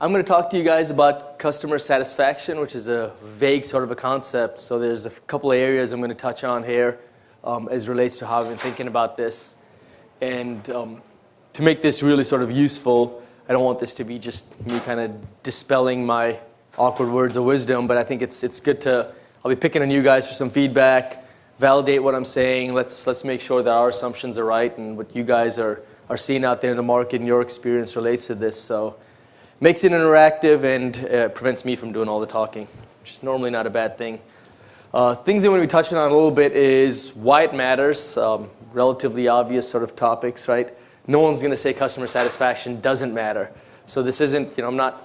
I'm going to talk to you guys about customer satisfaction, which is a vague sort of a concept. So there's a couple of areas I'm going to touch on here as relates to how I've been thinking about this. And to make this really sort of useful, I don't want this to be just me kind of dispelling my awkward words of wisdom, but I think it's good to, I'll be picking on you guys for some feedback, validate what I'm saying. Let's make sure that our assumptions are right and what you guys are seeing out there in the market and your experience relates to this. So makes it interactive and prevents me from doing all the talking, which is normally not a bad thing. Things that we're going to be touching on a little bit is why it matters, relatively obvious sort of topics, right? No one's going to say customer satisfaction doesn't matter. So this isn't, I'm not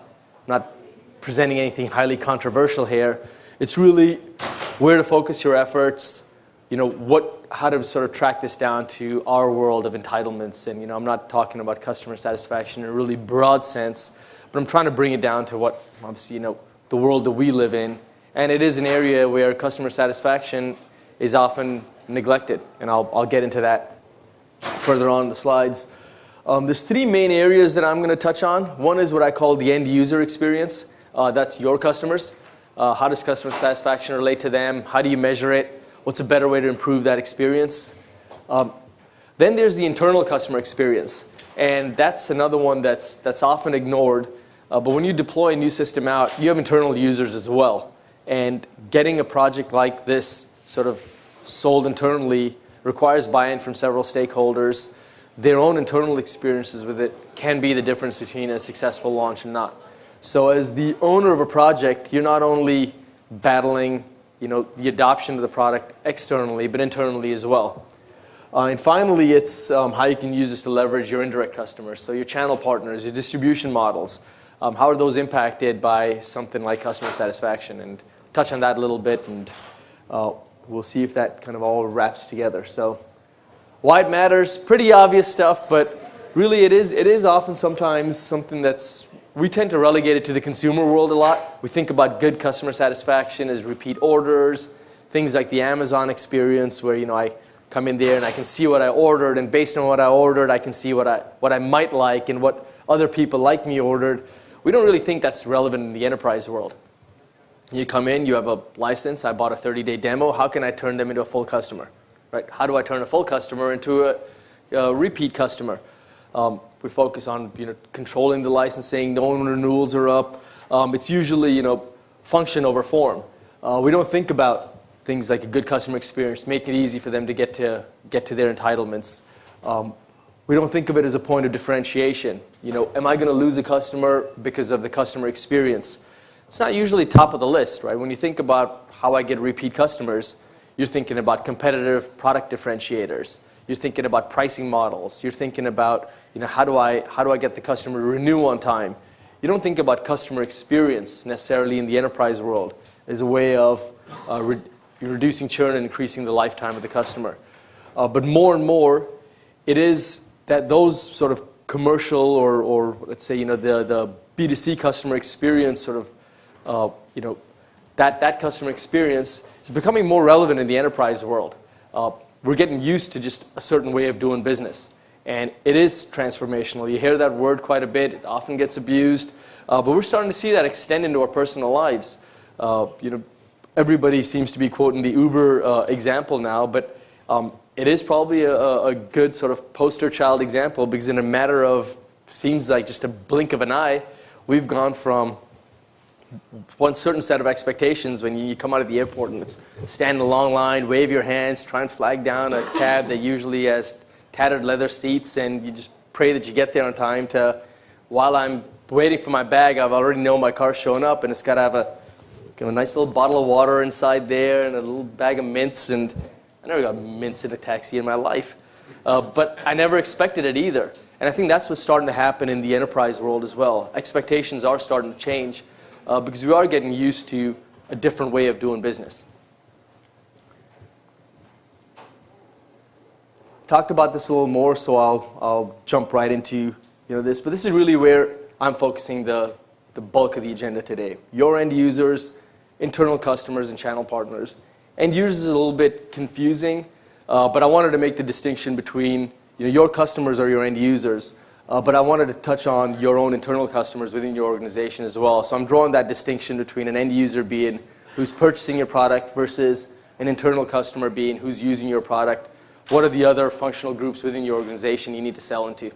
presenting anything highly controversial here. It's really where to focus your efforts, how to sort of track this down to our world of entitlements. And, I'm not talking about customer satisfaction in a really broad sense, but I'm trying to bring it down to what, obviously, the world that we live in. And it is an area where customer satisfaction is often neglected. And I'll get into that further on in the slides. There's three main areas that I'm going to touch on. One is what I call the end user experience. That's your customers. How does customer satisfaction relate to them? How do you measure it? What's a better way to improve that experience? Then there's the internal customer experience. And that's another one that's often ignored. But when you deploy a new system out, you have internal users as well. And getting a project like this sort of sold internally requires buy-in from several stakeholders. Their own internal experiences with it can be the difference between a successful launch and not. So as the owner of a project, you're not only battling the adoption of the product externally, but internally as well. And finally, it's how you can use this to leverage your indirect customers, so your channel partners, your distribution models. How are those impacted by something like customer satisfaction? And touch on that a little bit, and we'll see if that kind of all wraps together. So why it matters, pretty obvious stuff, but really it is often sometimes something we tend to relegate it to the consumer world a lot. We think about good customer satisfaction as repeat orders, things like the Amazon experience where I come in there and I can see what I ordered, and based on what I ordered, I can see what I might like and what other people like me ordered. We don't really think that's relevant in the enterprise world. You come in, you have a license, I bought a 30-day demo, how can I turn them into a full customer? Right? How do I turn a full customer into a repeat customer? We focus on controlling the licensing, knowing when renewals are up. It's usually function over form. We don't think about things like a good customer experience, make it easy for them to get to their entitlements. We don't think of it as a point of differentiation. Am I going to lose a customer because of the customer experience? It's not usually top of the list, right? When you think about how I get repeat customers, you're thinking about competitive product differentiators. You're thinking about pricing models. You're thinking about how do I get the customer to renew on time? You don't think about customer experience necessarily in the enterprise world as a way of reducing churn and increasing the lifetime of the customer. But more and more, it is that those sort of commercial or let's say the B2C customer experience sort of that customer experience is becoming more relevant in the enterprise world. We're getting used to just a certain way of doing business. And it is transformational. You hear that word quite a bit. It often gets abused. But we're starting to see that extend into our personal lives. Everybody seems to be quoting the Uber example now, but it is probably a good sort of poster child example, because in a matter of, seems like just a blink of an eye, we've gone from one certain set of expectations when you come out of the airport and it's stand in a long line, wave your hands, try and flag down a cab that usually has tattered leather seats, and you just pray that you get there on time, to while I'm waiting for my bag, I've already know my car's showing up and it's got to have a nice little bottle of water inside there and a little bag of mints. And I never got mints in a taxi in my life, but I never expected it either. And I think that's what's starting to happen in the enterprise world as well. Expectations are starting to change because we are getting used to a different way of doing business. Talked about this a little more, so I'll jump right into this. But this is really where I'm focusing the bulk of the agenda today. Your end users, internal customers, and channel partners. End users is a little bit confusing, but I wanted to make the distinction between your customers or your end users. But I wanted to touch on your own internal customers within your organization as well. So I'm drawing that distinction between an end user being who's purchasing your product versus an internal customer being who's using your product. What are the other functional groups within your organization you need to sell into? In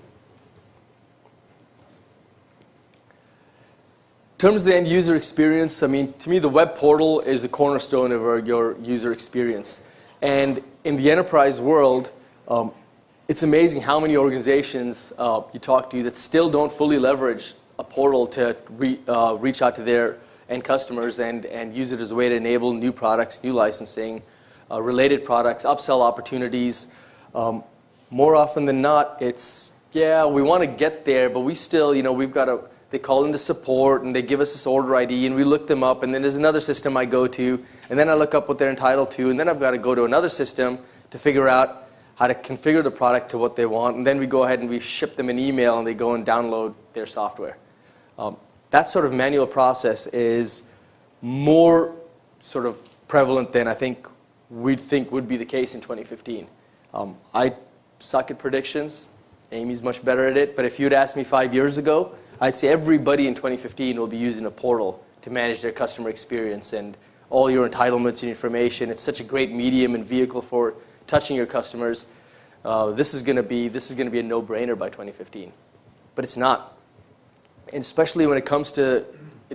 terms of the end user experience, I mean, to me, the web portal is the cornerstone of your user experience. And in the enterprise world, it's amazing how many organizations you talk to that still don't fully leverage a portal to reach out to their end customers and use it as a way to enable new products, new licensing, related products, upsell opportunities. More often than not, it's, yeah, we want to get there, but we still, we've got to, they call into support and they give us this order ID and we look them up, and then there's another system I go to, and then I look up what they're entitled to, and then I've got to go to another system to figure out how to configure the product to what they want, and then we go ahead and we ship them an email and they go and download their software. That sort of manual process is more sort of prevalent than I think we'd think would be the case in 2015. I suck at predictions. Amy's much better at it, but if you'd asked me 5 years ago, I'd say everybody in 2015 will be using a portal to manage their customer experience and all your entitlements and information. It's such a great medium and vehicle for touching your customers. This is going to be a no-brainer by 2015, but it's not. And especially when it comes to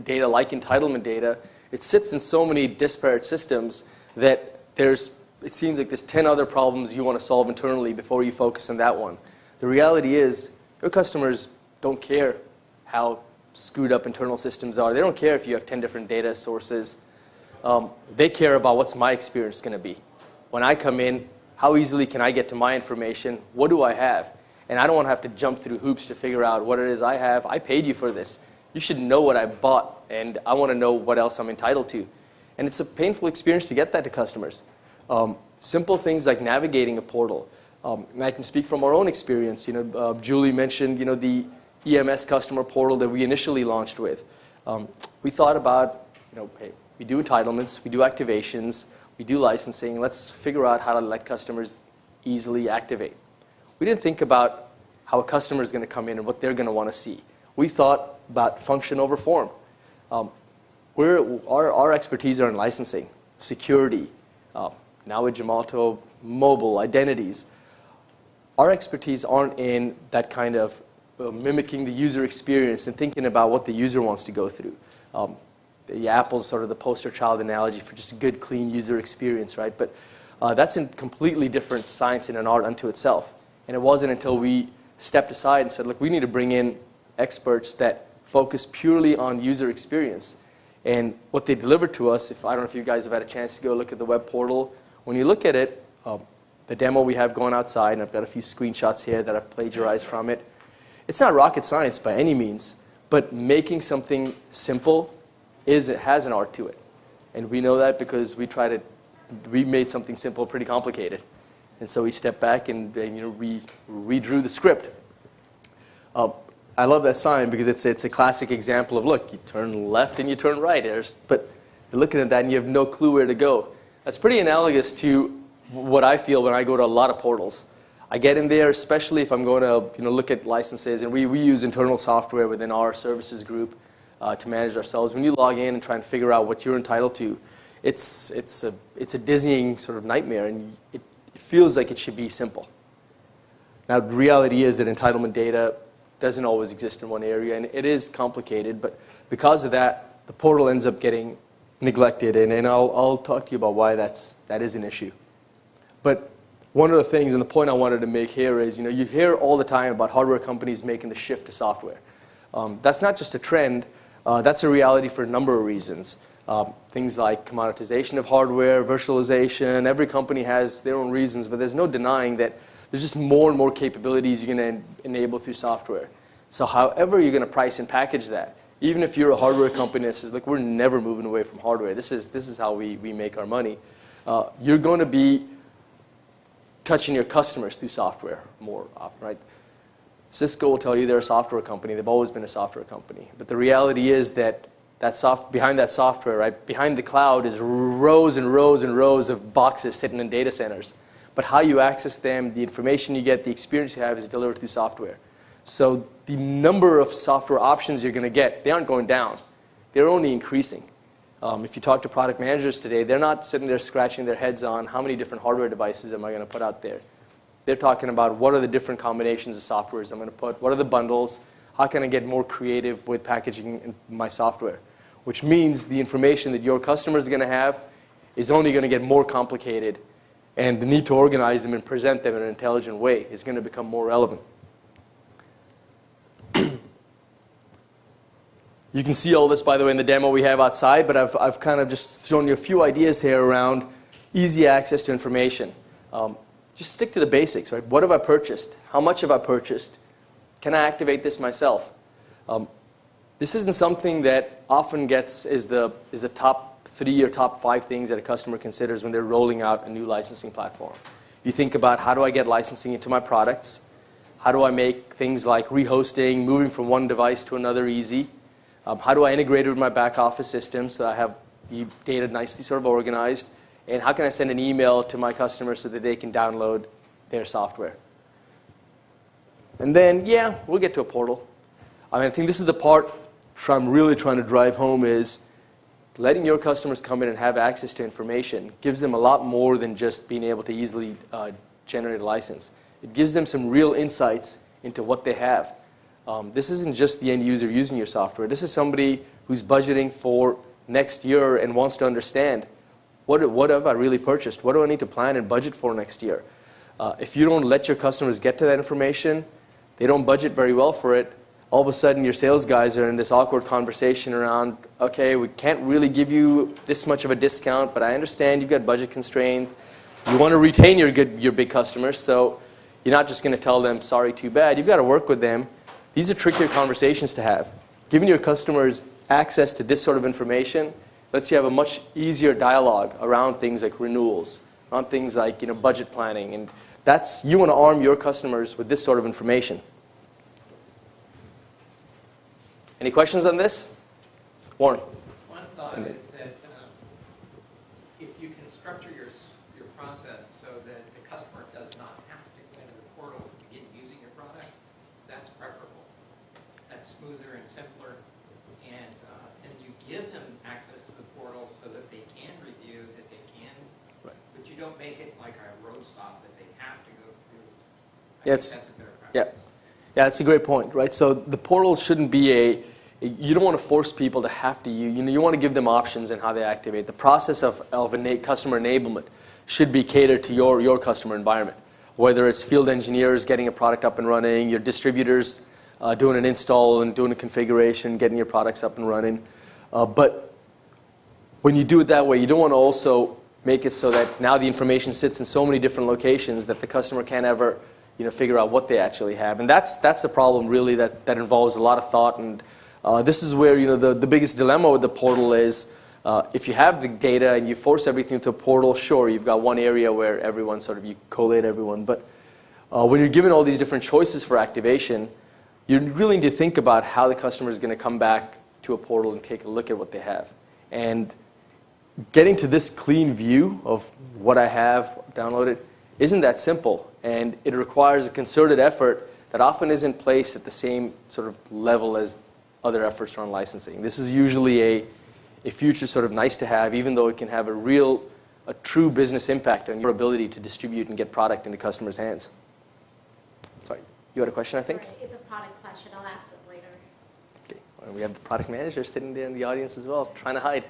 data like entitlement data, it sits in so many disparate systems that it seems like there's 10 other problems you want to solve internally before you focus on that one. The reality is your customers don't care how screwed up internal systems are. They don't care if you have 10 different data sources. They care about what's my experience going to be. When I come in, how easily can I get to my information? What do I have? And I don't want to have to jump through hoops to figure out what it is I have. I paid you for this. You should know what I bought, and I want to know what else I'm entitled to. And it's a painful experience to get that to customers. Simple things like navigating a portal. And I can speak from our own experience. Julie mentioned the EMS customer portal that we initially launched with. We thought about, hey, we do entitlements, we do activations, we do licensing. Let's figure out how to let customers easily activate. We didn't think about how a customer is going to come in and what they're going to want to see. We thought about function over form. Our expertise are in licensing, security, now with Gemalto, mobile, identities. Our expertise aren't in that kind of mimicking the user experience and thinking about what the user wants to go through. Apple's sort of the poster child analogy for just a good, clean user experience, right? But that's a completely different science and an art unto itself. And it wasn't until we stepped aside and said, look, we need to bring in experts that focus purely on user experience. And what they delivered to us, I don't know if you guys have had a chance to go look at the web portal. When you look at it, the demo we have going outside, and I've got a few screenshots here that I've plagiarized from it. It's not rocket science by any means, but making something simple it has an art to it. And we know that because we made something simple pretty complicated. And so we stepped back and redrew the script. I love that sign because it's a classic example of, look, you turn left and you turn right. But you're looking at that and you have no clue where to go. That's pretty analogous to what I feel when I go to a lot of portals. I get in there, especially if I'm going to look at licenses, and we use internal software within our services group to manage ourselves. When you log in and try and figure out what you're entitled to, it's a dizzying sort of nightmare, and it feels like it should be simple. Now, the reality is that entitlement data doesn't always exist in one area, and it is complicated, but because of that, the portal ends up getting neglected, and I'll talk to you about why that is an issue. But one of the things, and the point I wanted to make here is, you hear all the time about hardware companies making the shift to software. That's not just a trend. That's a reality for a number of reasons. Things like commoditization of hardware, virtualization. Every company has their own reasons, but there's no denying that there's just more and more capabilities you're going to enable through software. So however you're going to price and package that, even if you're a hardware company that says, look, we're never moving away from hardware. This is how we make our money. You're going to be touching your customers through software more often, right? Cisco will tell you they're a software company. They've always been a software company. But the reality is that behind that software, right, behind the cloud is rows and rows and rows of boxes sitting in data centers. But how you access them, the information you get, the experience you have is delivered through software. So the number of software options you're going to get, they aren't going down. They're only increasing. If you talk to product managers today, they're not sitting there scratching their heads on how many different hardware devices am I going to put out there. They're talking about what are the different combinations of softwares I'm going to put, what are the bundles, how can I get more creative with packaging in my software, which means the information that your customers are going to have is only going to get more complicated, and the need to organize them and present them in an intelligent way is going to become more relevant. You can see all this, by the way, in the demo we have outside, but I've kind of just shown you a few ideas here around easy access to information. Just stick to the basics, right? What have I purchased? How much have I purchased? Can I activate this myself? This isn't something that often is the top 3 or top 5 things that a customer considers when they're rolling out a new licensing platform. You think about, how do I get licensing into my products? How do I make things like rehosting, moving from one device to another easy? How do I integrate it with my back office system so that I have the data nicely sort of organized? And how can I send an email to my customers so that they can download their software? And then, yeah, we'll get to a portal. I think this is the part I'm really trying to drive home, is letting your customers come in and have access to information gives them a lot more than just being able to easily generate a license. It gives them some real insights into what they have. This isn't just the end user using your software. This is somebody who's budgeting for next year and wants to understand, what have I really purchased? What do I need to plan and budget for next year? If you don't let your customers get to that information, they don't budget very well for it. All of a sudden, your sales guys are in this awkward conversation around, okay, we can't really give you this much of a discount, but I understand you've got budget constraints. You want to retain your big customers, so you're not just going to tell them, sorry, too bad. You've got to work with them. These are trickier conversations to have. Giving your customers access to this sort of information lets you have a much easier dialogue around things like renewals, around things like budget planning. And you want to arm your customers with this sort of information. Any questions on this? Warren. One thought is that if you can structure your process so that the customer does not have to go into the portal to begin using your product, that's preferable. That's smoother and simpler, and you give them access to the portal so that they can review, that they can, right. But you don't make it like a road stop that they have to go through. I think that's a better practice. Yeah, that's a great point, right? So the portal shouldn't be you don't want to force people to have to use, you want to give them options in how they activate. The process of customer enablement should be catered to your customer environment, whether it's field engineers getting a product up and running, your distributors doing an install and doing a configuration, getting your products up and running. But when you do it that way, you don't want to also make it so that now the information sits in so many different locations that the customer can't ever figure out what they actually have. And that's the problem, really, that involves a lot of thought. And this is where the biggest dilemma with the portal is, if you have the data and you force everything to a portal, sure, you've got one area where everyone you collate everyone. But when you're given all these different choices for activation, you really need to think about how the customer is going to come back to a portal and take a look at what they have. And getting to this clean view of what I have downloaded isn't that simple. And it requires a concerted effort that often isn't placed at the same sort of level as other efforts around licensing. This is usually a future sort of nice to have, even though it can have a true business impact on your ability to distribute and get product into customers' hands. Sorry, you had a question, I think? Sorry, it's a product question. I'll ask it later. Okay. Well, we have the product manager sitting there in the audience as well, trying to hide.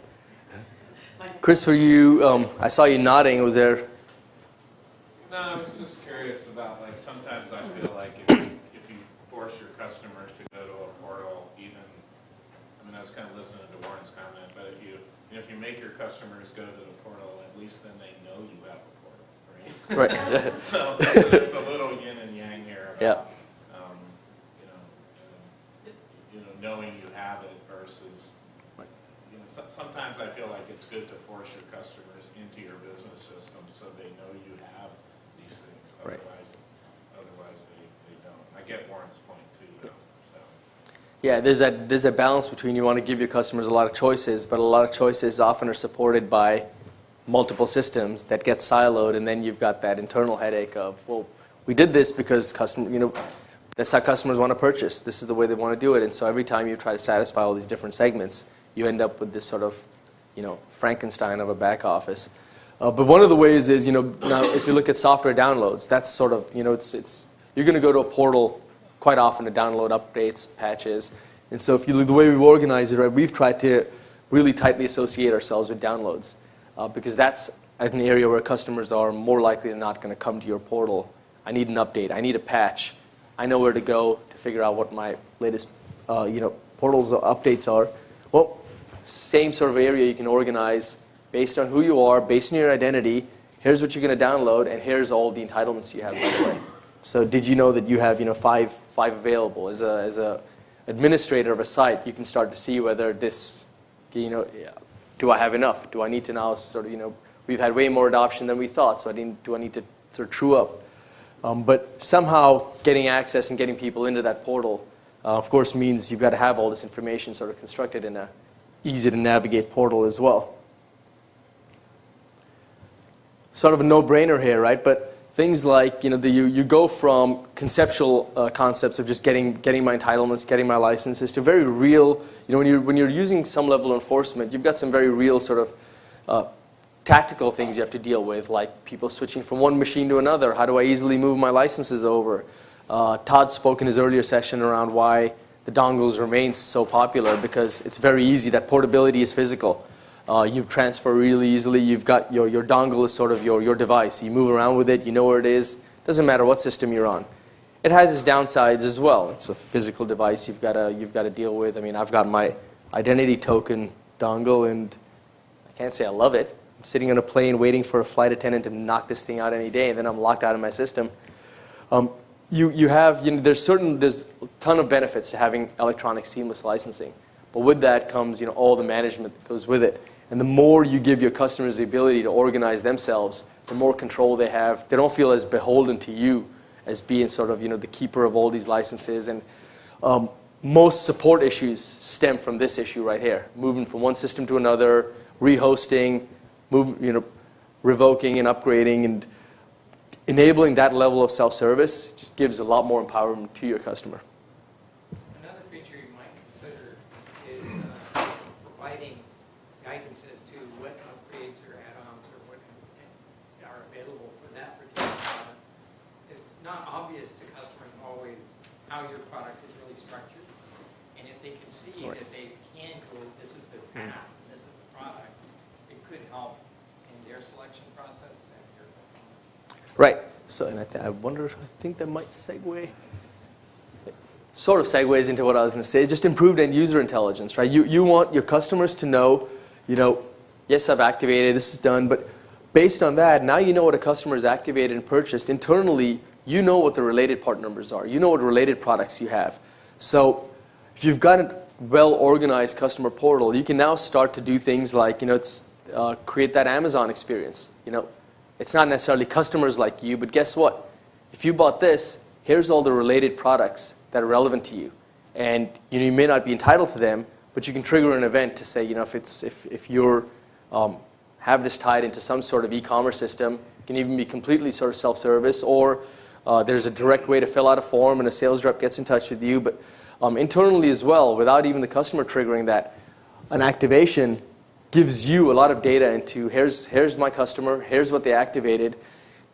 Chris, were you, I saw you nodding. Was there? No, I was just curious about, sometimes I feel like if you force your customers to go to a portal, I was kind of listening to Warren's comment, but if you make your customers go to the portal, at least then they know you have a portal, right? Right. So there's a little yin and yang here about, knowing you have it versus, sometimes I feel like it's good to force your customers into your business system so they know you have these things. Otherwise they don't. I get Warren's point too, though. So. Yeah, there's a balance between you want to give your customers a lot of choices, but a lot of choices often are supported by multiple systems that get siloed, and then you've got that internal headache of, well, we did this because that's how customers want to purchase. This is the way they want to do it. And so every time you try to satisfy all these different segments, you end up with this sort of, Frankenstein of a back office. But one of the ways is, now if you look at software downloads, that's sort of, you're going to go to a portal quite often to download updates, patches. And so if you look the way we've organized it, right, we've tried to really tightly associate ourselves with downloads because that's an area where customers are more likely than not going to come to your portal. I need an update. I need a patch. I know where to go to figure out what my latest, portals updates are. Well, same sort of area you can organize based on who you are, based on your identity. Here's what you're going to download, and here's all the entitlements you have by the way. So did you know that you have five available? As a administrator of a site, you can start to see whether this, do I have enough? Do I need to now sort of, we've had way more adoption than we thought, so do I need to sort of true up? But somehow getting access and getting people into that portal, of course, means you've got to have all this information sort of constructed in a easy to navigate portal as well. Sort of a no-brainer here, right? But things like, you go from conceptual concepts of just getting my entitlements, getting my licenses, to very real, when you're using some level of enforcement, you've got some very real sort of tactical things you have to deal with, like people switching from one machine to another. How do I easily move my licenses over? Todd spoke in his earlier session around why the dongles remain so popular, because it's very easy. That portability is physical. You transfer really easily. You've got your dongle is sort of your device. You move around with it. You know where it is. Doesn't matter what system you're on. It has its downsides as well. It's a physical device you've got to deal with. I mean, I've got my identity token dongle, and I can't say I love it. I'm sitting on a plane waiting for a flight attendant to knock this thing out any day, and then I'm locked out of my system. There's a ton of benefits to having electronic seamless licensing, but with that comes all the management that goes with it. And the more you give your customers the ability to organize themselves, the more control they have. They don't feel as beholden to you as being sort of the keeper of all these licenses. And most support issues stem from this issue right here: moving from one system to another, rehosting, revoking and upgrading, and enabling that level of self-service just gives a lot more empowerment to your customer. Another feature you might consider is providing guidance as to what upgrades or add-ons or what are available for that particular product. It's not obvious to customers always how your product is really structured, and if they can see Right. that they can go, this is the path, this is the product, it could help in their selection process and your performance. Right. So, and I think that might segue. Sort of segues into what I was going to say. Just improved end user intelligence, right? You want your customers to know, yes, I've activated, this is done, but based on that, now you know what a customer has activated and purchased. Internally, you know what the related part numbers are. You know what related products you have. So if you've got a well-organized customer portal, you can now start to do things like, create that Amazon experience. It's not necessarily customers like you, but guess what? If you bought this, here's all the related products that are relevant to you. And you may not be entitled to them, but you can trigger an event to say, if you're have this tied into some sort of e-commerce system, it can even be completely sort of self-service, or there's a direct way to fill out a form and a sales rep gets in touch with you. But internally as well, without even the customer triggering that, an activation gives you a lot of data into here's my customer, here's what they activated.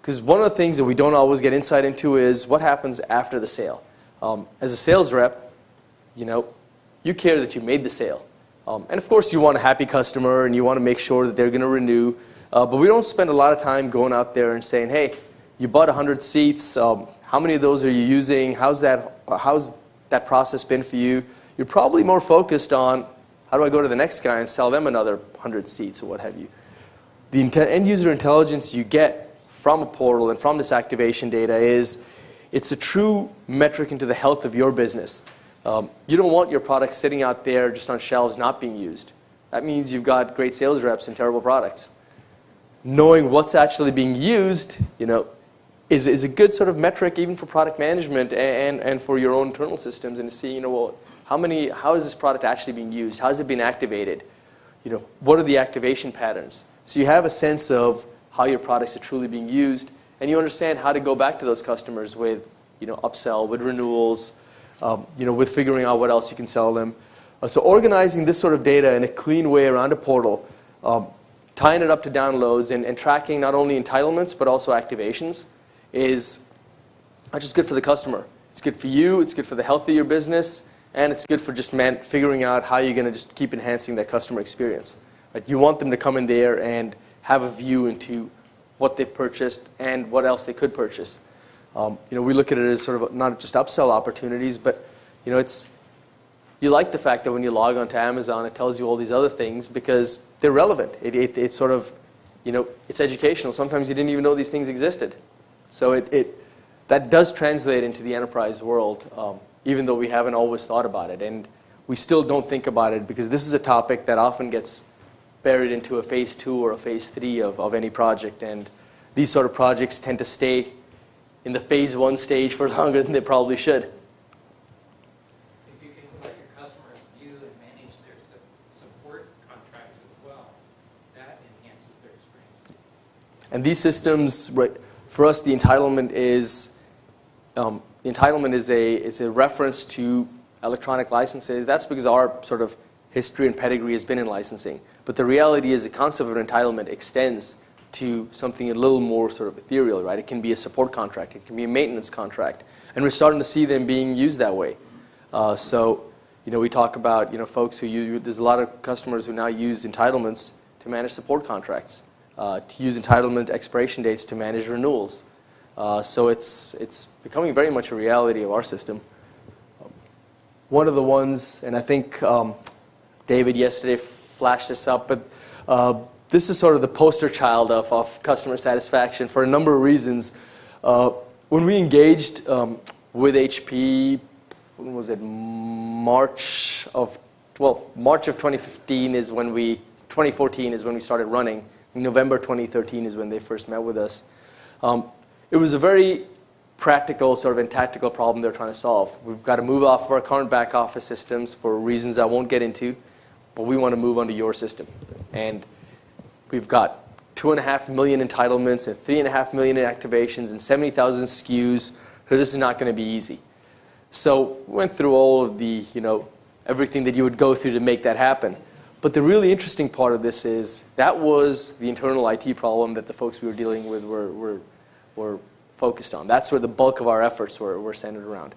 Because one of the things that we don't always get insight into is what happens after the sale. As a sales rep, you care that you made the sale. And of course you want a happy customer and you want to make sure that they're going to renew. But we don't spend a lot of time going out there and saying, hey, you bought 100 seats, how many of those are you using? How's that process been for you? You're probably more focused on how do I go to the next guy and sell them another 100 seats or what have you. The end user intelligence you get from a portal and from this activation data it's a true metric into the health of your business. You don't want your product sitting out there just on shelves not being used. That means you've got great sales reps and terrible products. Knowing what's actually being used, is a good sort of metric even for product management and for your own internal systems, and to see, how is this product actually being used? How is it being activated? What are the activation patterns? So you have a sense of how your products are truly being used, and you understand how to go back to those customers with upsell, with renewals, with figuring out what else you can sell them. So organizing this sort of data in a clean way around a portal, tying it up to downloads and tracking not only entitlements but also activations is not just good for the customer. It's good for you, it's good for the health of your business, and it's good for just figuring out how you're going to just keep enhancing that customer experience. Right? You want them to come in there and have a view into what they've purchased and what else they could purchase. We look at it as sort of not just upsell opportunities, but you like the fact that when you log onto Amazon, it tells you all these other things because they're relevant. It's sort of, it's educational. Sometimes you didn't even know these things existed. So that does translate into the enterprise world, even though we haven't always thought about it. And we still don't think about it because this is a topic that often gets buried into a phase 2 or a phase 3 of any project. And these sort of projects tend to stay in the phase 1 stage for longer than they probably should. If you can let your customers view and manage their support contracts as well, that enhances their experience. And these systems, right, for us, the entitlement is a reference to electronic licenses. That's because our sort of history and pedigree has been in licensing. But the reality is the concept of entitlement extends to something a little more sort of ethereal, right? It can be a support contract. It can be a maintenance contract. And we're starting to see them being used that way. We talk about, folks who there's a lot of customers who now use entitlements to manage support contracts, to use entitlement expiration dates to manage renewals. So it's becoming very much a reality of our system. One of the ones, and I think David yesterday flashed this up, but this is sort of the poster child of customer satisfaction for a number of reasons. When we engaged with HP, when was it? March of 2015 is when 2014 is when we started running. In November 2013 is when they first met with us. It was a very practical sort of and tactical problem they're trying to solve. We've got to move off of our current back office systems for reasons I won't get into, but we want to move onto your system. And we've got 2.5 million entitlements and 3.5 million activations and 70,000 SKUs, so this is not going to be easy. So we went through all of the, everything that you would go through to make that happen. But the really interesting part of this is that was the internal IT problem that the folks we were dealing with were focused on. That's where the bulk of our efforts were centered around.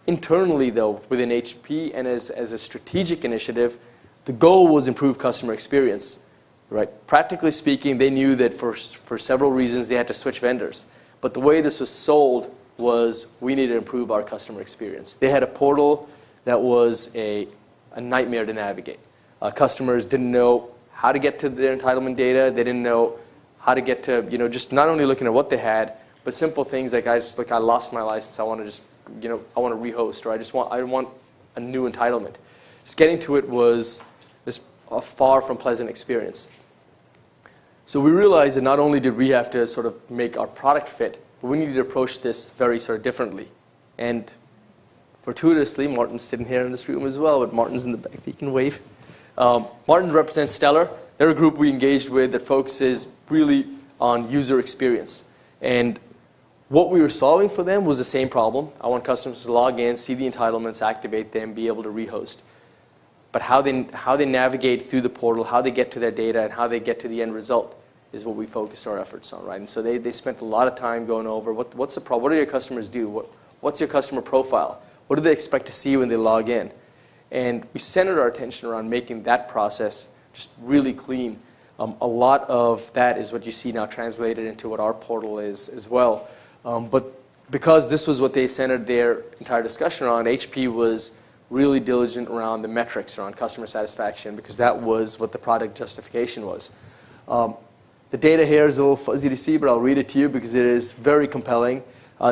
Internally, though, within HP and as a strategic initiative, the goal was improve customer experience. Right? Practically speaking, they knew that for several reasons they had to switch vendors. But the way this was sold was we needed to improve our customer experience. They had a portal that was a nightmare to navigate. Customers didn't know how to get to their entitlement data. They didn't know how to get to, just not only looking at what they had, but simple things like I lost my license. I want to just, I want to rehost, or I want a new entitlement. Just getting to it was a far from pleasant experience. So we realized that not only did we have to sort of make our product fit, but we needed to approach this very sort of differently. And fortuitously, Martin's sitting here in this room as well, but Martin's in the back. He can wave. Martin represents Stellar. They're a group we engaged with that focuses really on user experience. And what we were solving for them was the same problem. I want customers to log in, see the entitlements, activate them, be able to rehost. But how they navigate through the portal, how they get to their data, and how they get to the end result is what we focused our efforts on, right? And so they spent a lot of time going over what's the problem, what do your customers do, what's your customer profile, what do they expect to see when they log in, and we centered our attention around making that process just really clean. A lot of that is what you see now translated into what our portal is as well. But because this was what they centered their entire discussion on, HP was really diligent around the metrics around customer satisfaction because that was what the product justification was. The data here is a little fuzzy to see, but I'll read it to you because it is very compelling.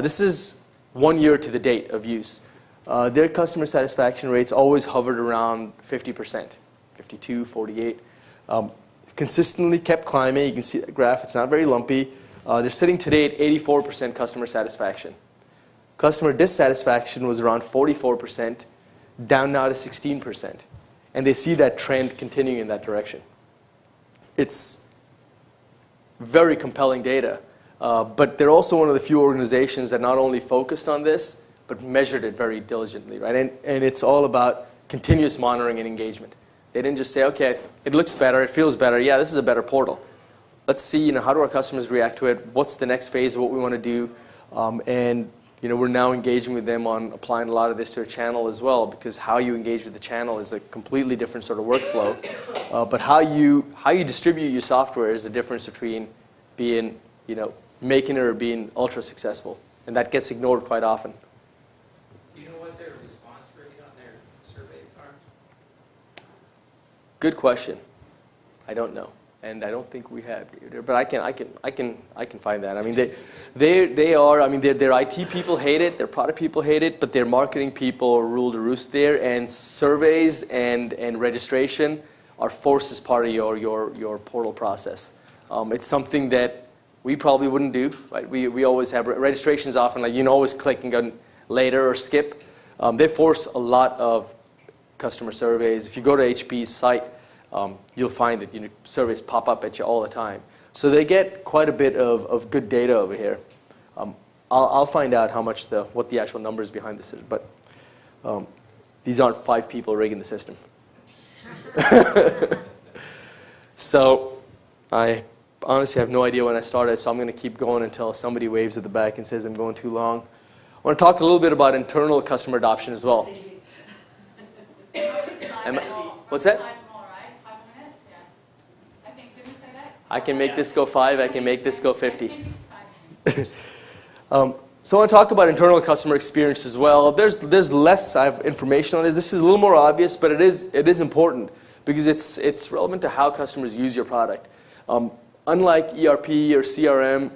This is 1 year to the date of use. Their customer satisfaction rates always hovered around 50%, 52, 48. Consistently kept climbing. You can see the graph. It's not very lumpy. They're sitting today at 84% customer satisfaction. Customer dissatisfaction was around 44%, down now to 16%. And they see that trend continuing in that direction. It's very compelling data. But they're also one of the few organizations that not only focused on this, but measured it very diligently, right? And it's all about continuous monitoring and engagement. They didn't just say, okay, it looks better, it feels better, yeah, this is a better portal. Let's see, how do our customers react to it? What's the next phase of what we want to do? And we're now engaging with them on applying a lot of this to a channel as well, because how you engage with the channel is a completely different sort of workflow. But how you distribute your software is the difference between being, making it or being ultra successful. And that gets ignored quite often. Do you know what their response rate on their surveys are? Good question. I don't know. And I don't think we have either, but I can find that. I mean, they are. I mean, their IT people hate it, their product people hate it, but their marketing people rule the roost there. And surveys and registration are forced as part of your portal process. It's something that we probably wouldn't do. Right? We always have registrations. Often like always click and go later or skip. They force a lot of customer surveys. If you go to HP's site, you'll find that surveys pop up at you all the time. So they get quite a bit of good data over here. I'll find out how much what the actual numbers behind this is, but these aren't 5 people rigging the system. So I honestly have no idea when I started, so I'm going to keep going until somebody waves at the back and says I'm going too long. I want to talk a little bit about internal customer adoption as well. What's that? I can make this go 5, I can make this go 50. So I want to talk about internal customer experience as well. There's less information on this. This is a little more obvious, but it is important because it's relevant to how customers use your product. Unlike ERP or CRM,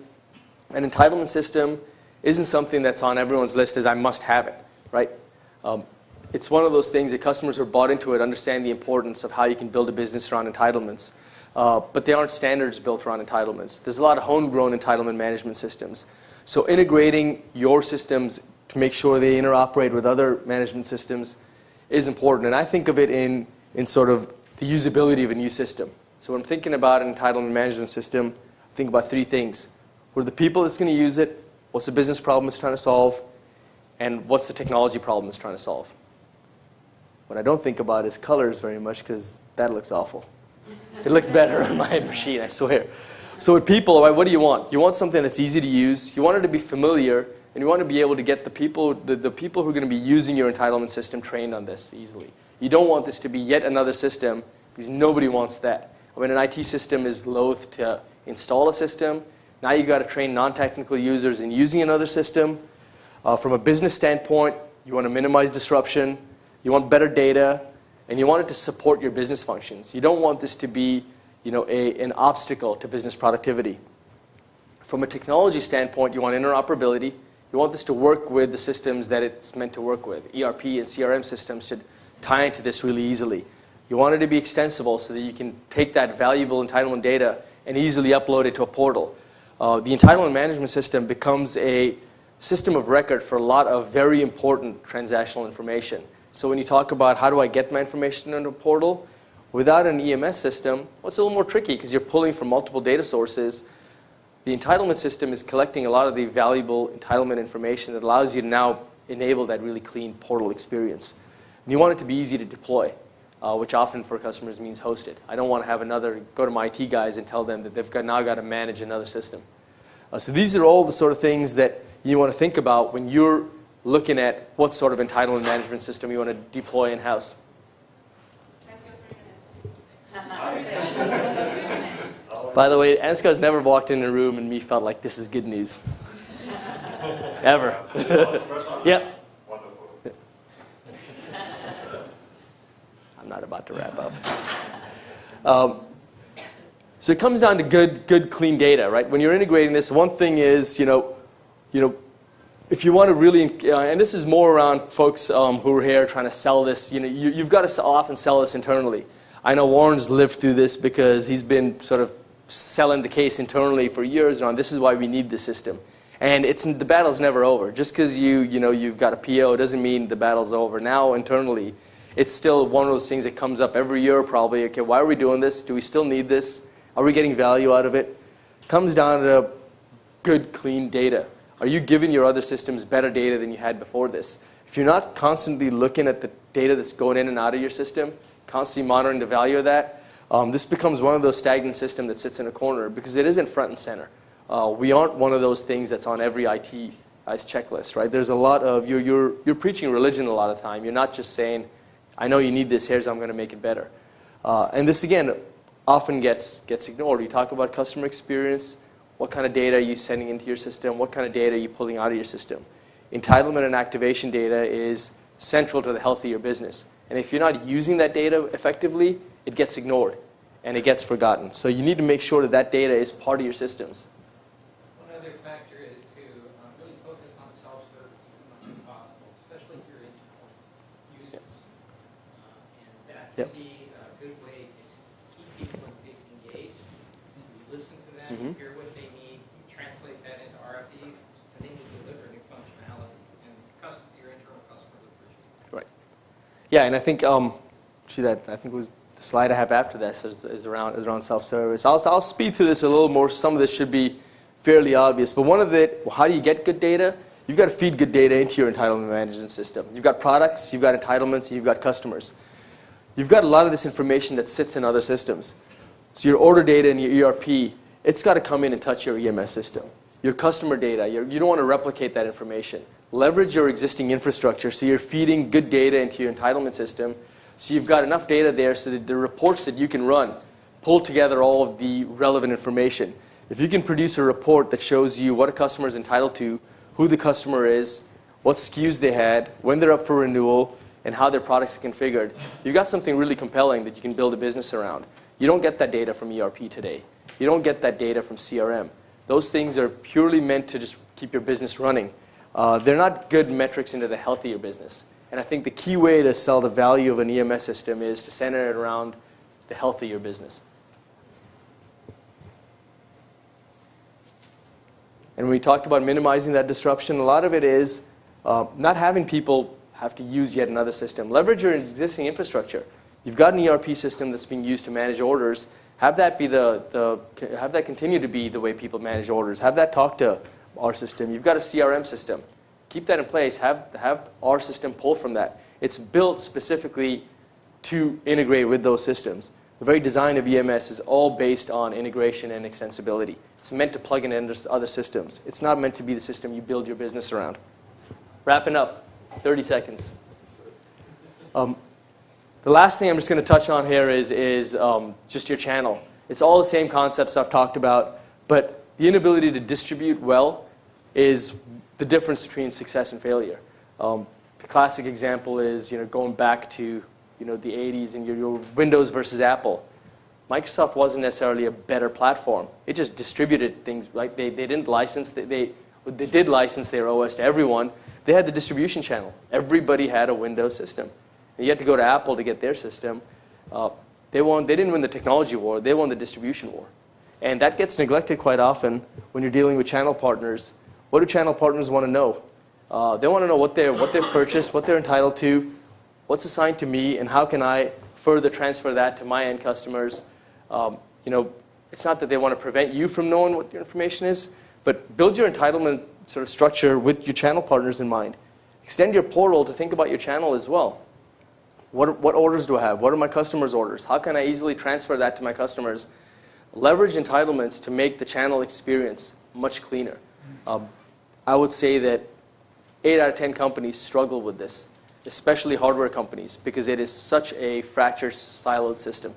an entitlement system isn't something that's on everyone's list as I must have it, right? It's one of those things that customers who are bought into it understand the importance of how you can build a business around entitlements. But there aren't standards built around entitlements. There's a lot of homegrown entitlement management systems. So integrating your systems to make sure they interoperate with other management systems is important. And I think of it in sort of the usability of a new system. So when I'm thinking about an entitlement management system, I think about 3 things. Who are the people that's going to use it? What's the business problem it's trying to solve? And what's the technology problem it's trying to solve? What I don't think about is colors very much because that looks awful. It looked better on my machine, I swear. So with people, right, what do you want? You want something that's easy to use. You want it to be familiar, and you want to be able to get the people who are going to be using your entitlement system trained on this easily. You don't want this to be yet another system because nobody wants that. I mean, an IT system is loath to install a system. Now you've got to train non-technical users in using another system. From a business standpoint, you want to minimize disruption. You want better data. And you want it to support your business functions. You don't want this to be an obstacle to business productivity. From a technology standpoint, you want interoperability. You want this to work with the systems that it's meant to work with. ERP and CRM systems should tie into this really easily. You want it to be extensible so that you can take that valuable entitlement data and easily upload it to a portal. The entitlement management system becomes a system of record for a lot of very important transactional information. So when you talk about how do I get my information into a portal, without an EMS system, well, it's a little more tricky because you're pulling from multiple data sources. The entitlement system is collecting a lot of the valuable entitlement information that allows you to now enable that really clean portal experience. And you want it to be easy to deploy, which often for customers means hosted. I don't want to have go to my IT guys and tell them that they've now got to manage another system. So these are all the sort of things that you want to think about when you're looking at what sort of entitlement management system you want to deploy in-house. By the way, Ansgar's never walked in a room and me felt like this is good news. Ever. Yeah. I'm not about to wrap up. So it comes down to good, clean data, right? When you're integrating this, one thing is, if you want to really, and this is more around folks who are here trying to sell this, you've got to often sell this internally. I know Warren's lived through this because he's been sort of selling the case internally for years on this is why we need this system. And the battle's never over. Just because you've got a PO doesn't mean the battle's over. Now internally, it's still one of those things that comes up every year probably. Okay, why are we doing this? Do we still need this? Are we getting value out of it? Comes down to good, clean data? Are you giving your other systems better data than you had before this? If you're not constantly looking at the data that's going in and out of your system, constantly monitoring the value of that, this becomes one of those stagnant systems that sits in a corner because it isn't front and center. We aren't one of those things that's on every IT's checklist, right? There's a lot of, you're preaching religion a lot of the time. You're not just saying, I know you need this, here's how I'm going to make it better. And this, again, often gets ignored. You talk about customer experience, what kind of data are you sending into your system, what kind of data are you pulling out of your system. Entitlement and activation data is central to the health of your business. And if you're not using that data effectively, it gets ignored and it gets forgotten. So you need to make sure that that data is part of your systems. One other factor is to really focus on self-service as much as possible, especially if you're internal users. And that can be a good way to keep people engaged. You listen to them, you hear what they need, you translate that into RFPs, and then you deliver new functionality. And your internal customer will appreciate it. Right. Yeah, and I think, I think it was the slide I have after this is around self-service. I'll speed through this a little more. Some of this should be fairly obvious. But one of how do you get good data? You've got to feed good data into your entitlement management system. You've got products, you've got entitlements, and you've got customers. You've got a lot of this information that sits in other systems. So your order data and your ERP, it's got to come in and touch your EMS system. Your customer data, you don't want to replicate that information. Leverage your existing infrastructure so you're feeding good data into your entitlement system. So you've got enough data there so that the reports that you can run pull together all of the relevant information. If you can produce a report that shows you what a customer is entitled to, who the customer is, what SKUs they had, when they're up for renewal, and how their products are configured, you've got something really compelling that you can build a business around. You don't get that data from ERP today. You don't get that data from CRM. Those things are purely meant to just keep your business running. They're not good metrics into the health of your business. And I think the key way to sell the value of an EMS system is to center it around the health of your business. And when we talked about minimizing that disruption, a lot of it is not having people have to use yet another system. Leverage your existing infrastructure. You've got an ERP system that's being used to manage orders. Have that be have that continue to be the way people manage orders. Have that talk to our system. You've got a CRM system. Keep that in place. Have our system pull from that. It's built specifically to integrate with those systems. The very design of EMS is all based on integration and extensibility. It's meant to plug into other systems. It's not meant to be the system you build your business around. Wrapping up, 30 seconds. The last thing I'm just going to touch on here is just your channel. It's all the same concepts I've talked about, but the inability to distribute well is the difference between success and failure. The classic example is going back to the 80s and your Windows versus Apple. Microsoft wasn't necessarily a better platform. It just distributed things. Like they didn't license. They did license their OS to everyone. They had the distribution channel. Everybody had a Windows system. And you had to go to Apple to get their system. They didn't win the technology war. They won the distribution war. And that gets neglected quite often when you're dealing with channel partners. What do channel partners want to know? They want to know what they've purchased, what they're entitled to, what's assigned to me, and how can I further transfer that to my end customers. It's not that they want to prevent you from knowing what your information is, but build your entitlement sort of structure with your channel partners in mind. Extend your portal to think about your channel as well. What orders do I have? What are my customers' orders? How can I easily transfer that to my customers? Leverage entitlements to make the channel experience much cleaner. I would say that 8 out of 10 companies struggle with this, especially hardware companies, because it is such a fractured, siloed system.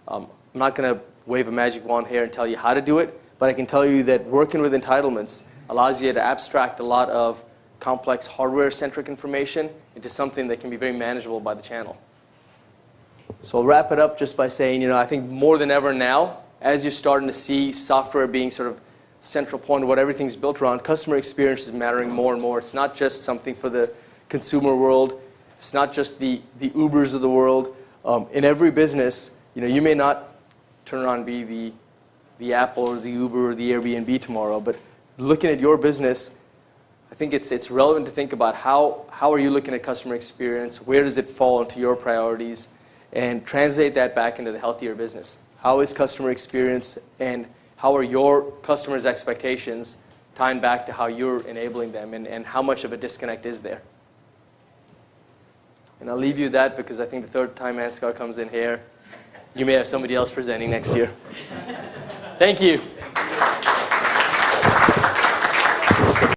I'm not going to wave a magic wand here and tell you how to do it, but I can tell you that working with entitlements allows you to abstract a lot of complex hardware-centric information into something that can be very manageable by the channel. So I'll wrap it up just by saying, I think more than ever now, as you're starting to see software being sort of the central point of what everything's built around, customer experience is mattering more and more. It's not just something for the consumer world. It's not just the Ubers of the world. In every business, you may not turn around and be the Apple or the Uber or the Airbnb tomorrow, but looking at your business, I think it's relevant to think about how are you looking at customer experience, where does it fall into your priorities, and translate that back into the healthier business. How is customer experience and how are your customers' expectations tying back to how you're enabling them and how much of a disconnect is there. And I'll leave you that because I think the third time Ansgar comes in here, you may have somebody else presenting next year. Thank you.